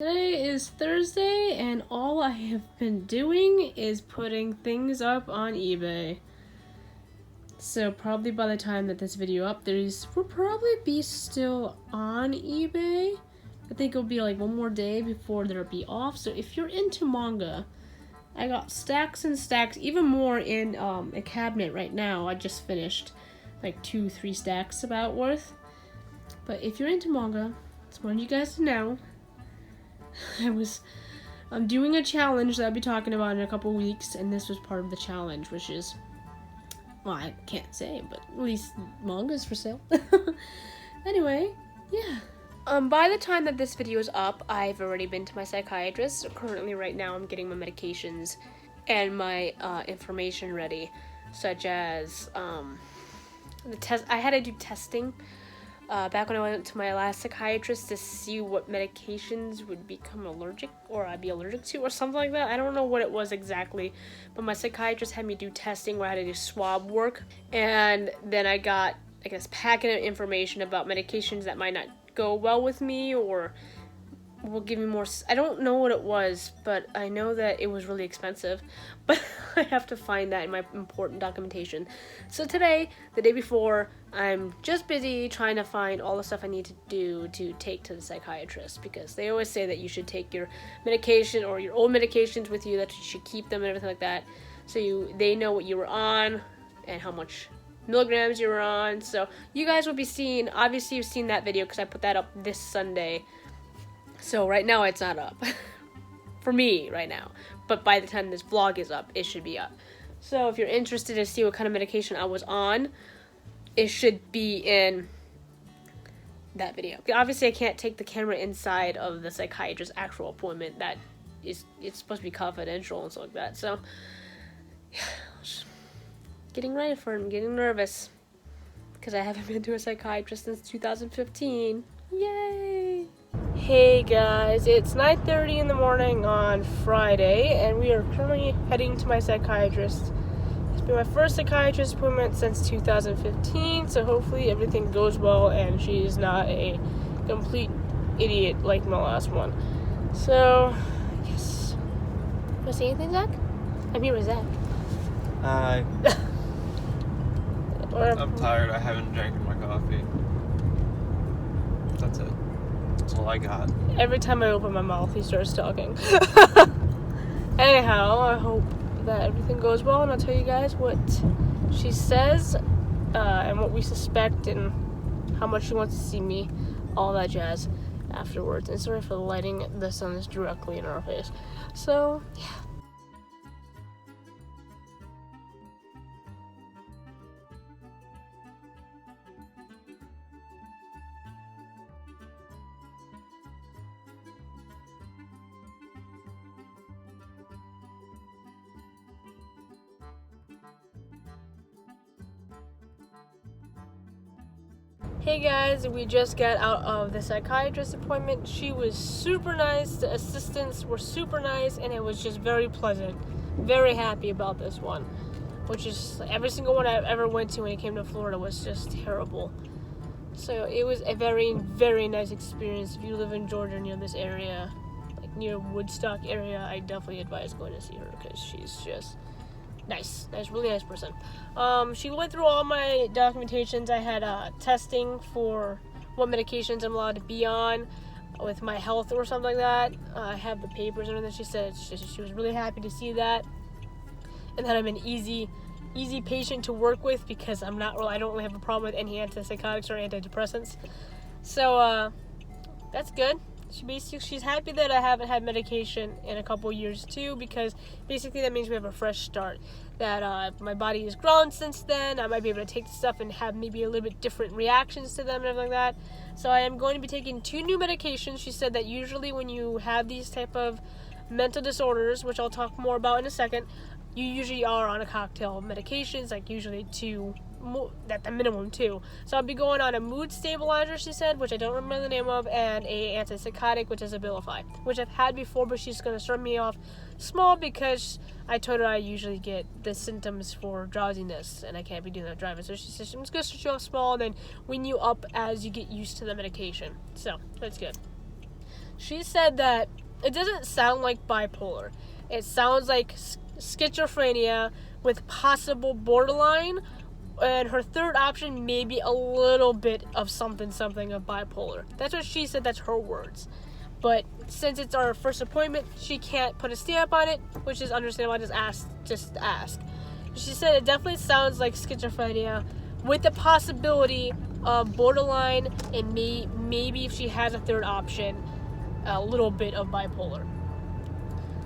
Today is Thursday, and all I have been doing is putting things up on eBay. So probably by the time that this video up, will probably be still on eBay. I think it'll be like one more day before they'll be off. So if you're into manga, I got stacks and stacks, even more in a cabinet right now. I just finished like 2-3 stacks about worth. But if you're into manga, just want you guys to know. I'm doing a challenge that I'll be talking about in a couple weeks, and this was part of the challenge, which is, well, I can't say, but at least manga's for sale. Anyway, yeah. By the time that this video is up, I've already been to my psychiatrist. Currently, right now, I'm getting my medications and my information ready, such as the test. I had to do testing back when I went to my last psychiatrist to see what medications would become allergic or I'd be allergic to or something like that. I don't know what it was exactly, but my psychiatrist had me do testing where I had to do swab work, and then I got, I guess, packet of information about medications that might not go well with me or will give me more. I don't know what it was, but I know that it was really expensive, but I have to find that in my important documentation. So today, the day before, I'm just busy trying to find all the stuff I need to do to take to the psychiatrist, because they always say that you should take your medication or your old medications with you, that you should keep them and everything like that, so they know what you were on and how much milligrams you were on. So you guys will be seeing, obviously you've seen that video because I put that up this Sunday. So right now it's not up for me right now, but by the time this vlog is up, it should be up. So if you're interested to see what kind of medication I was on, it should be in that video. Obviously I can't take the camera inside of the psychiatrist's actual appointment. It's supposed to be confidential and stuff like that. So yeah, getting ready for it. I'm getting nervous because I haven't been to a psychiatrist since 2015. Yay! Hey guys, it's 9:30 in the morning on Friday, and we are currently heading to my psychiatrist. It's been my first psychiatrist appointment since 2015, so hopefully everything goes well and she's not a complete idiot like my last one. So, yes. Want to say anything, Zach? I'm here with Zach. Hi. I'm tired. I haven't drank my coffee. That's it. That's all I got. Every time I open my mouth, he starts talking. Anyhow, I hope that everything goes well, and I'll tell you guys what she says, and what we suspect, and how much she wants to see me, all that jazz, afterwards. And sorry for the lighting, the sun is directly in our face. So, yeah. Hey guys, we just got out of the psychiatrist appointment. She was super nice, the assistants were super nice, and it was just very pleasant. Very happy about this one, which is every single one I've ever went to when it came to Florida was just terrible. So it was a very, very nice experience. If you live in Georgia near this area, like near Woodstock area, I definitely advise going to see her because she's just nice, really nice person. She went through all my documentations. I had testing for what medications I'm allowed to be on with my health or something like that. I have the papers and everything. She said she was really happy to see that, and that I'm an easy patient to work with because I don't really have a problem with any antipsychotics or antidepressants. So that's good. She's happy that I haven't had medication in a couple years too, because basically that means we have a fresh start. That my body has grown since then. I might be able to take the stuff and have maybe a little bit different reactions to them and everything like that. So I am going to be taking 2 new medications. She said that usually when you have these type of mental disorders, which I'll talk more about in a second, you usually are on a cocktail of medications, like usually 2, at the minimum 2. So I'll be going on a mood stabilizer, she said, which I don't remember the name of, and a antipsychotic, which is Abilify, which I've had before, but she's going to start me off small because I told her I usually get the symptoms for drowsiness and I can't be doing that driving. So she says I'm just going to start you off small and then wean you up as you get used to the medication. So that's good. She said that it doesn't sound like bipolar. It sounds like schizophrenia with possible borderline, and her third option may be a little bit of something of bipolar. That's what she said. That's her words. But since it's our first appointment, she can't put a stamp on it, which is understandable. I just ask. She said it definitely sounds like schizophrenia with the possibility of borderline and maybe if she has a third option, a little bit of bipolar.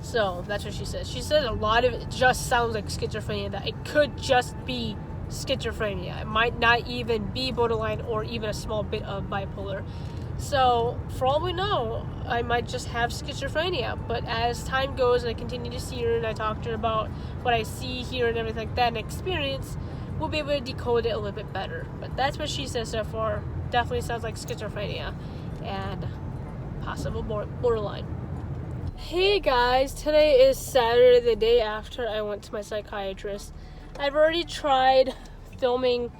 So that's what she says. She said a lot of it just sounds like schizophrenia, that it could just be schizophrenia. It might not even be borderline or even a small bit of bipolar. So, for all we know, I might just have schizophrenia. But as time goes and I continue to see her and I talk to her about what I see, hear, and everything like that and experience, we'll be able to decode it a little bit better. But that's what she says so far. Definitely sounds like schizophrenia and possible borderline. Hey guys, today is Saturday, the day after I went to my psychiatrist. I've already tried filming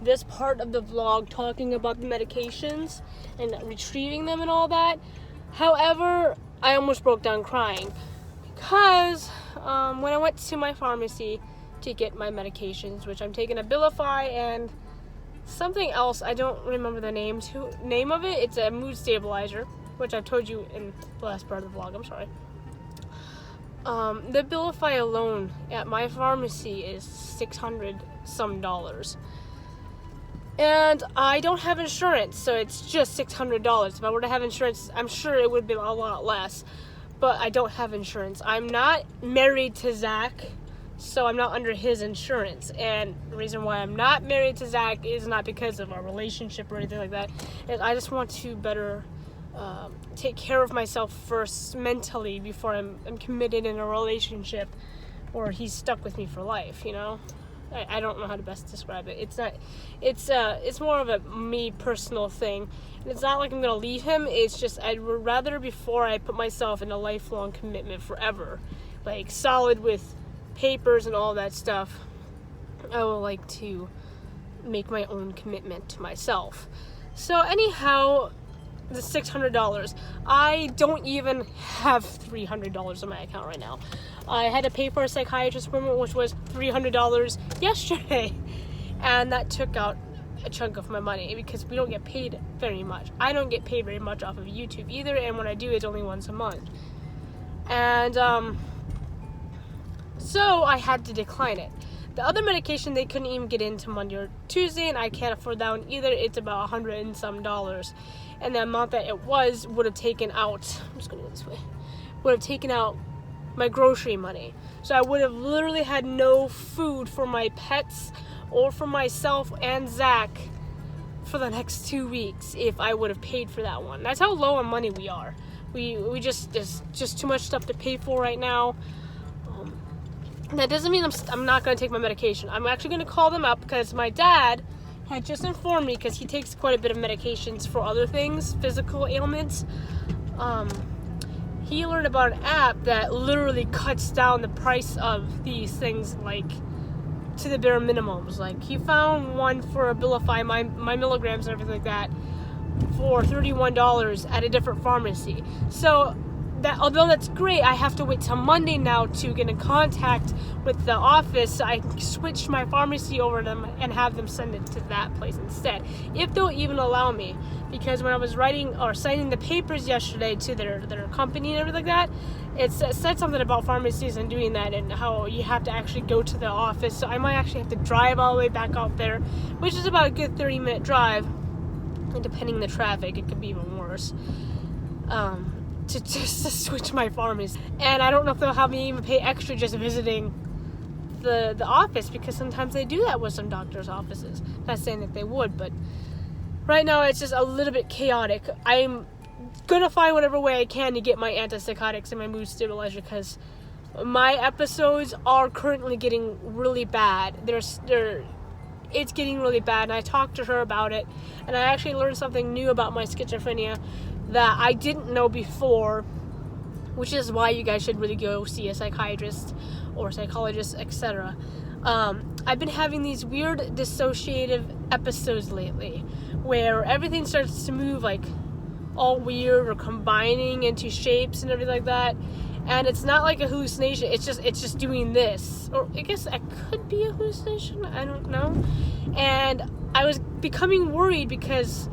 this part of the vlog talking about the medications and retrieving them and all that. However, I almost broke down crying because when I went to my pharmacy to get my medications, which I'm taking Abilify and something else, I don't remember the name of it. It's a mood stabilizer, which I've told you in the last part of the vlog. I'm sorry. The Abilify alone at my pharmacy is $600 some. And I don't have insurance, so it's just $600. If I were to have insurance, I'm sure it would be a lot less. But I don't have insurance. I'm not married to Zach, so I'm not under his insurance. And the reason why I'm not married to Zach is not because of our relationship or anything like that. I just want to better take care of myself first mentally before I'm committed in a relationship or he's stuck with me for life, you know? I don't know how to best describe it. It's more of a me personal thing. And it's not like I'm going to leave him. It's just I'd rather before I put myself in a lifelong commitment forever, like solid with papers and all that stuff, I would like to make my own commitment to myself. So anyhow, the $600. I don't even have $300 in my account right now. I had to pay for a psychiatrist appointment, which was $300 yesterday, and that took out a chunk of my money because we don't get paid very much. I don't get paid very much off of YouTube either, and when I do, it's only once a month. And so I had to decline it. The other medication they couldn't even get into Monday or Tuesday, and I can't afford that one either. It's about $100 and some. And the amount that it would have taken out, I'm just going to go this way, would have taken out my grocery money. So I would have literally had no food for my pets or for myself and Zach for the next 2 weeks if I would have paid for that one. That's how low on money we are. We just, there's just too much stuff to pay for right now. That doesn't mean I'm not going to take my medication. I'm actually going to call them up because my dad had just informed me, because he takes quite a bit of medications for other things, physical ailments. He learned about an app that literally cuts down the price of these things, like, to the bare minimums. Like, he found one for Abilify, my milligrams and everything like that, for $31 at a different pharmacy. So, that although that's great, I have to wait till Monday now to get in contact with the office so I can switch my pharmacy over to them and have them send it to that place instead, if they'll even allow me. Because when I was writing or signing the papers yesterday to their company and everything like that, it said something about pharmacies and doing that and how you have to actually go to the office. So I might actually have to drive all the way back out there, which is about a good 30-minute drive, and depending on the traffic, it could be even worse. To switch my pharmacy. And I don't know if they'll have me even pay extra just visiting the office, because sometimes they do that with some doctors' offices. Not saying that they would, but right now it's just a little bit chaotic. I'm gonna find whatever way I can to get my antipsychotics and my mood stabilizer, because my episodes are currently getting really bad. It's getting really bad, and I talked to her about it, and I actually learned something new about my schizophrenia that I didn't know before, which is why you guys should really go see a psychiatrist or psychologist, etc. I've been having these weird dissociative episodes lately where everything starts to move like all weird or combining into shapes and everything like that. And it's not like a hallucination. It's just doing this. Or I guess it could be a hallucination. I don't know. And I was becoming worried because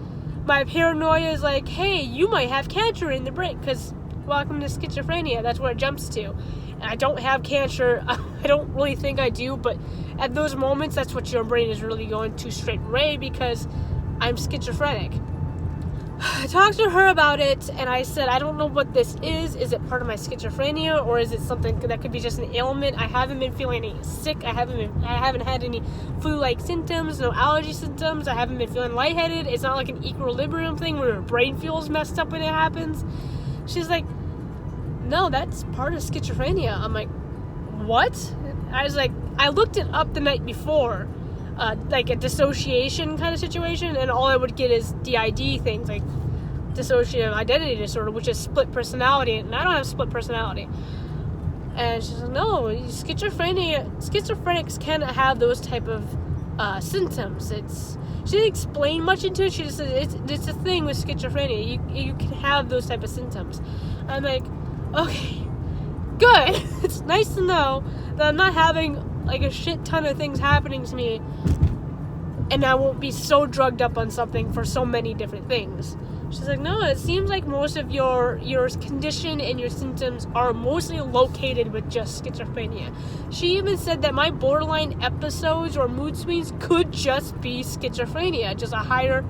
my paranoia is like, hey, you might have cancer in the brain. Because welcome to schizophrenia. That's where it jumps to. And I don't have cancer. I don't really think I do. But at those moments, that's what your brain is really going to straight away because I'm schizophrenic. I talked to her about it, and I said, I don't know what this is. Is it part of my schizophrenia, or is it something that could be just an ailment? I haven't been feeling any sick. I haven't had any flu-like symptoms, no allergy symptoms. I haven't been feeling lightheaded. It's not like an equilibrium thing where your brain feels messed up when it happens. She's like, no, that's part of schizophrenia. I'm like, what? I was like, I looked it up the night before. Like a dissociation kind of situation, and all I would get is DID things like dissociative identity disorder, which is split personality, and I don't have split personality. And she's like, no, schizophrenics can have those type of symptoms. She didn't explain much into it. She just said it's a thing with schizophrenia. You can have those type of symptoms. I'm like, okay, good. It's nice to know that I'm not having like a shit ton of things happening to me, and I won't be so drugged up on something for so many different things. She's like, no, it seems like most of your condition and your symptoms are mostly located with just schizophrenia. She even said that my borderline episodes or mood swings could just be schizophrenia, just a higher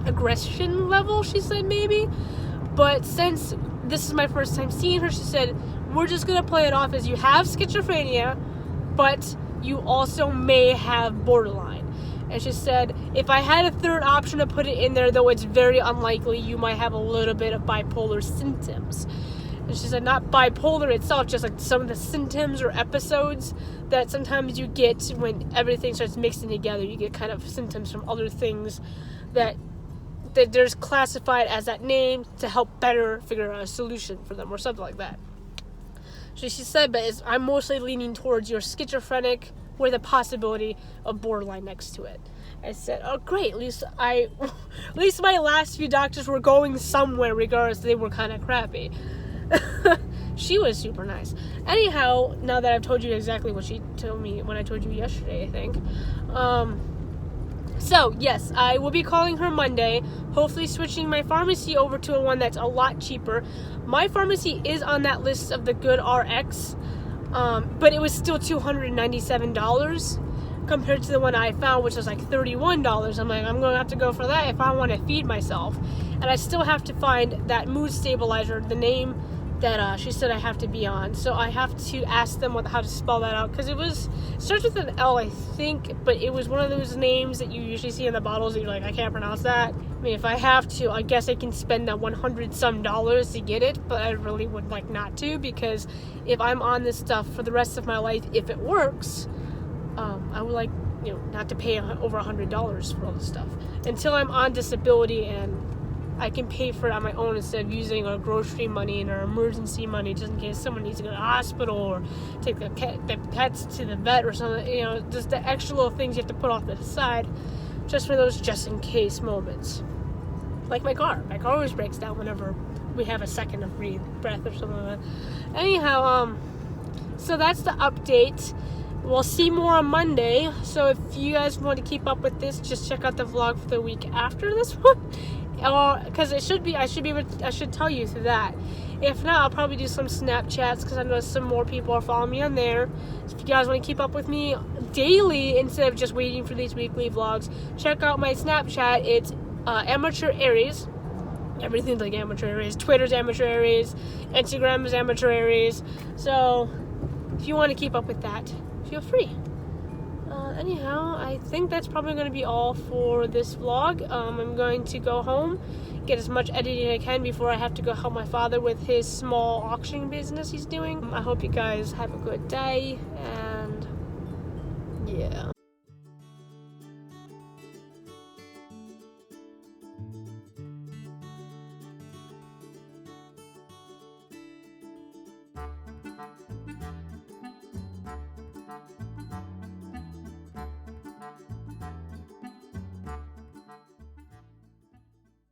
aggression level, she said, maybe. But since this is my first time seeing her, she said, we're just going to play it off as you have schizophrenia, but you also may have borderline. And she said, if I had a third option to put it in there, though it's very unlikely, you might have a little bit of bipolar symptoms. And she said, not bipolar itself, just like some of the symptoms or episodes that sometimes you get when everything starts mixing together. You get kind of symptoms from other things that there's classified as that name to help better figure out a solution for them or something like that. So she said, but I'm mostly leaning towards your schizophrenic with a possibility of borderline next to it. I said, oh great, at least my last few doctors were going somewhere, regardless they were kind of crappy. She was super nice. Anyhow, now that I've told you exactly what she told me when I told you yesterday, I think. So, yes, I will be calling her Monday, hopefully switching my pharmacy over to one that's a lot cheaper. My pharmacy is on that list of the good RX, but it was still $297 compared to the one I found, which was like $31. I'm like, I'm going to have to go for that if I want to feed myself. And I still have to find that mood stabilizer, the name that she said I have to be on. So I have to ask them how to spell that out, because it starts with an L, I think, but it was one of those names that you usually see in the bottles that you're like, I can't pronounce that. I mean, if I have to, I guess I can spend that $100 some to get it, but I really would like not to, because if I'm on this stuff for the rest of my life, if it works, I would like, not to pay over $100 for all this stuff until I'm on disability and I can pay for it on my own instead of using our grocery money and our emergency money just in case someone needs to go to the hospital or take the pets to the vet or something. Just the extra little things you have to put off to the side just for those just in case moments. Like my car. My car always breaks down whenever we have a second of breath or something like that. Anyhow, so that's the update. We'll see more on Monday. So if you guys want to keep up with this, just check out the vlog for the week after this one. Because I should tell you through that. If not, I'll probably do some Snapchats, because I know some more people are following me on there. So if you guys want to keep up with me daily instead of just waiting for these weekly vlogs, check out my Snapchat. It's Amateur Aries. Everything's like Amateur Aries. Twitter's Amateur Aries. Instagram is Amateur Aries. So if you want to keep up with that, feel free. Anyhow, I think that's probably going to be all for this vlog. I'm going to go home, get as much editing as I can before I have to go help my father with his small auction business he's doing. I hope you guys have a good day, and yeah.